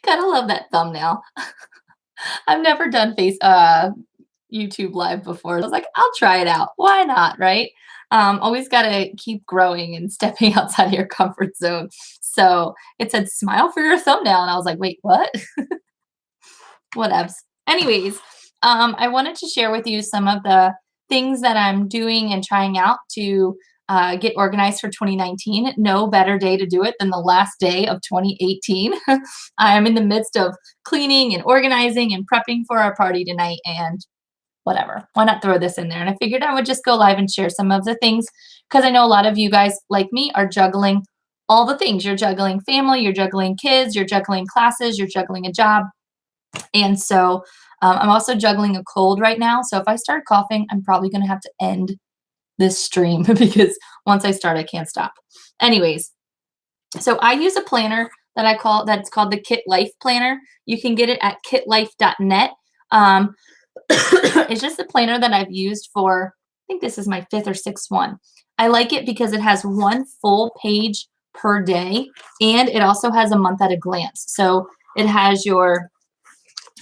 Gotta love that thumbnail. I've never done YouTube Live before. I was like, "I'll try it out. Why not?" Right? Always gotta keep growing and stepping outside of your comfort zone. So it said, "Smile for your thumbnail," and I was like, "Wait, what?" Whatevs. Anyways, I wanted to share with you some of the things that I'm doing and trying out to get organized for 2019. No better day to do it than the last day of 2018. I am in the midst of cleaning and organizing and prepping for our party tonight, and whatever. Why not throw this in there? And I figured I would just go live and share some of the things because I know a lot of you guys, like me, are juggling all the things. You're juggling family, you're juggling kids, you're juggling classes, you're juggling a job. And so I'm also juggling a cold right now. So if I start coughing, I'm probably going to have to end this stream because once I start, I can't stop. Anyways, so I use a planner that's called the Kit Life Planner. You can get it at kitlife.net. Um, it's just a planner that I've used for, I think this is my fifth or sixth one. I like it because it has one full page per day and it also has a month at a glance. So it has your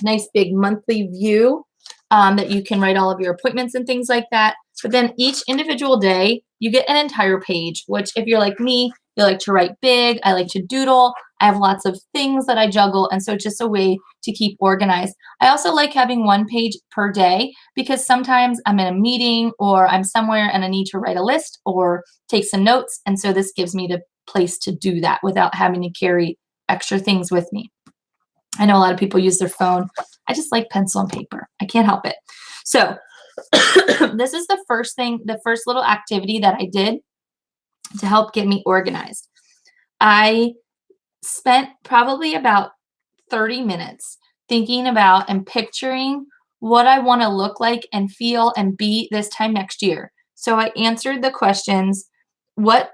nice big monthly view that you can write all of your appointments and things like that. But then each individual day, you get an entire page, which if you're like me, you like to write big. I like to doodle. I have lots of things that I juggle. And so it's just a way to keep organized. I also like having one page per day because sometimes I'm in a meeting or I'm somewhere and I need to write a list or take some notes. And so this gives me the place to do that without having to carry extra things with me. I know a lot of people use their phone. I just like pencil and paper. I can't help it. So this is the first thing, the first little activity that I did to help get me organized. I spent probably about 30 minutes thinking about and picturing what I want to look like and feel and be this time next year. So I answered the questions, what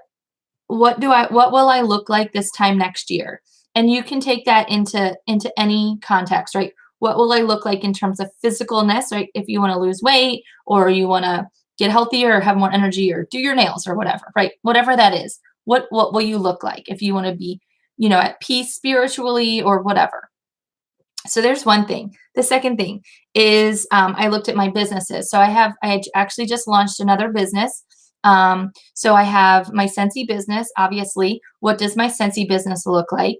what will I look like this time next year? And you can take that into any context, right? What will I look like in terms of physicalness, right? If you want to lose weight or you want to get healthier or have more energy or do your nails or whatever, right? Whatever that is. What will you look like if you want to be, at peace spiritually or whatever? So there's one thing. The second thing is I looked at my businesses. So I actually just launched another business. So I have my Scentsy business, obviously. What does my Scentsy business look like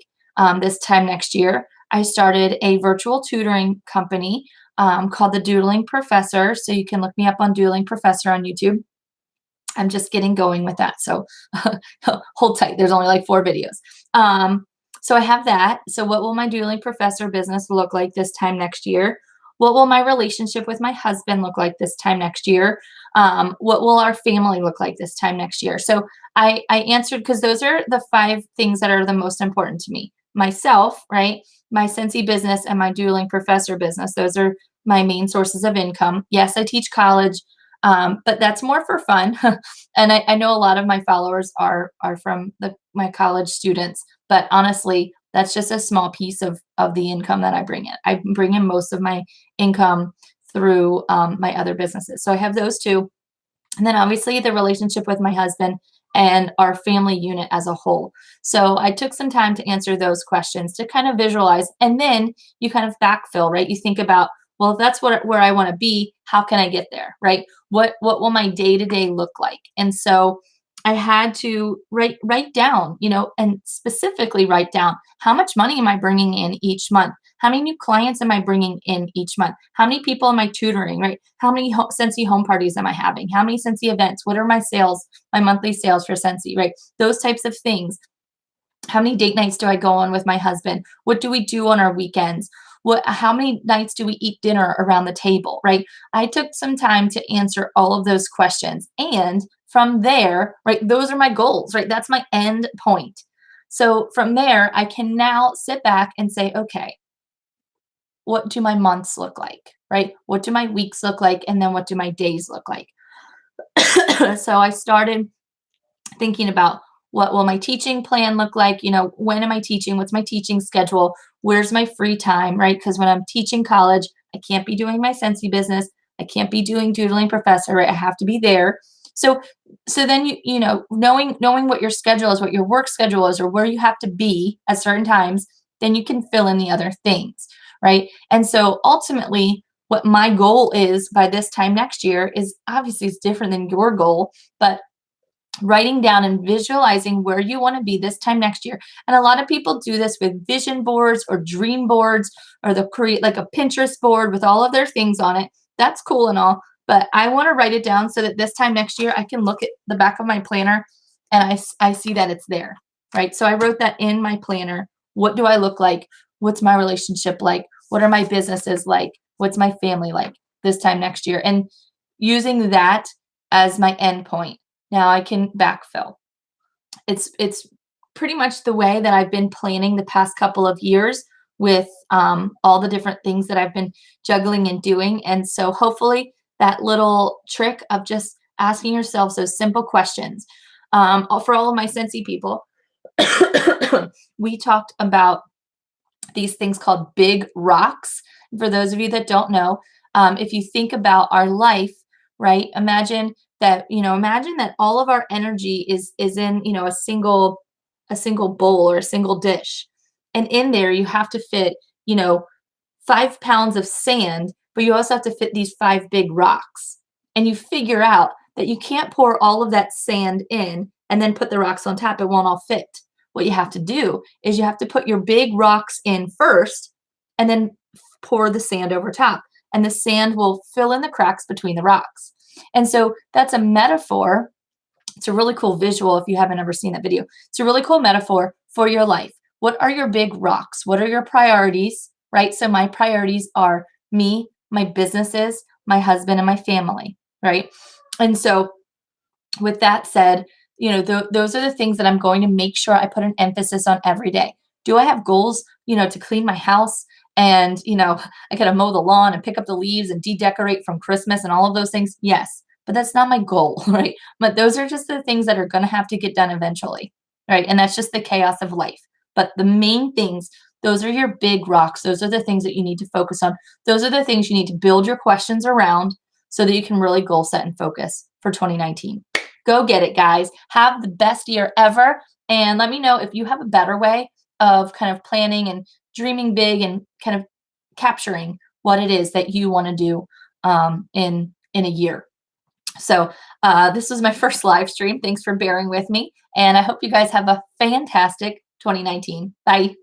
this time next year? I started a virtual tutoring company called the Doodling Professor. So you can look me up on Doodling Professor on YouTube. I'm just getting going with that. So hold tight. There's only like 4 videos. So I have that. So what will my Doodling Professor business look like this time next year? What will my relationship with my husband look like this time next year? What will our family look like this time next year? So I answered because those are the 5 things that are the most important to me. Myself, right? My Scentsy business and my Doodling Professor business. Those are my main sources of income. Yes, I teach college. But that's more for fun. And I know a lot of my followers are from my college students, but honestly, that's just a small piece of the income that I bring in. I bring in most of my income through my other businesses. So I have those two. And then obviously the relationship with my husband and our family unit as a whole. So I took some time to answer those questions to kind of visualize. And then you kind of backfill, right? You think about, well, if that's where I want to be, how can I get there, right? What will my day-to-day look like? And so I had to write down, and specifically write down how much money am I bringing in each month? How many new clients am I bringing in each month? How many people am I tutoring, right? How many Scentsy home parties am I having? How many Scentsy events? What are my sales, my monthly sales for Scentsy, right? Those types of things. How many date nights do I go on with my husband? What do we do on our weekends? How many nights do we eat dinner around the table, right? I took some time to answer all of those questions. And from there, right, those are my goals, right? That's my end point. So from there, I can now sit back and say, okay, what do my months look like, right? What do my weeks look like? And then what do my days look like? So I started thinking about what will my teaching plan look like? When am I teaching? What's my teaching schedule? Where's my free time, right? Because when I'm teaching college, I can't be doing my Scentsy business. I can't be doing Doodling Professor, right? I have to be there. So then knowing what your schedule is, what your work schedule is, or where you have to be at certain times, then you can fill in the other things, right? And so ultimately, what my goal is by this time next year is obviously it's different than your goal, but writing down and visualizing where you want to be this time next year. And a lot of people do this with vision boards or dream boards, or they'll create like a Pinterest board with all of their things on it. That's cool and all, but I want to write it down so that this time next year I can look at the back of my planner and I see that it's there, right? So I wrote that in my planner. What do I look like? What's my relationship like? What are my businesses like? What's my family like this time next year? And using that as my end point, now I can backfill. It's pretty much the way that I've been planning the past couple of years with all the different things that I've been juggling and doing. And so hopefully that little trick of just asking yourselves those simple questions. For all of my Scentsy people, we talked about these things called big rocks. For those of you that don't know, if you think about our life, right? Imagine that all of our energy is in, a single bowl or a single dish. And in there you have to fit, you know, 5 pounds of sand, but you also have to fit these five big rocks. And you figure out that you can't pour all of that sand in and then put the rocks on top. It won't all fit. What you have to do is you have to put your big rocks in first and then pour the sand over top. And the sand will fill in the cracks between the rocks. And so that's a metaphor. It's a really cool visual if you haven't ever seen that video. It's a really cool metaphor for your life. What are your big rocks? What are your priorities, right? So my priorities are me, my businesses, my husband, and my family, right? And so with that said, those are the things that I'm going to make sure I put an emphasis on every day. Do I have goals, to clean my house and, I gotta mow the lawn and pick up the leaves and de-decorate from Christmas and all of those things? Yes, but that's not my goal, right? But those are just the things that are gonna have to get done eventually, right? And that's just the chaos of life. But the main things, those are your big rocks. Those are the things that you need to focus on. Those are the things you need to build your questions around so that you can really goal set and focus for 2019. Go get it, guys. Have the best year ever. And let me know if you have a better way of kind of planning and dreaming big and kind of capturing what it is that you want to do in a year. So this was my first live stream. Thanks for bearing with me. And I hope you guys have a fantastic 2019. Bye.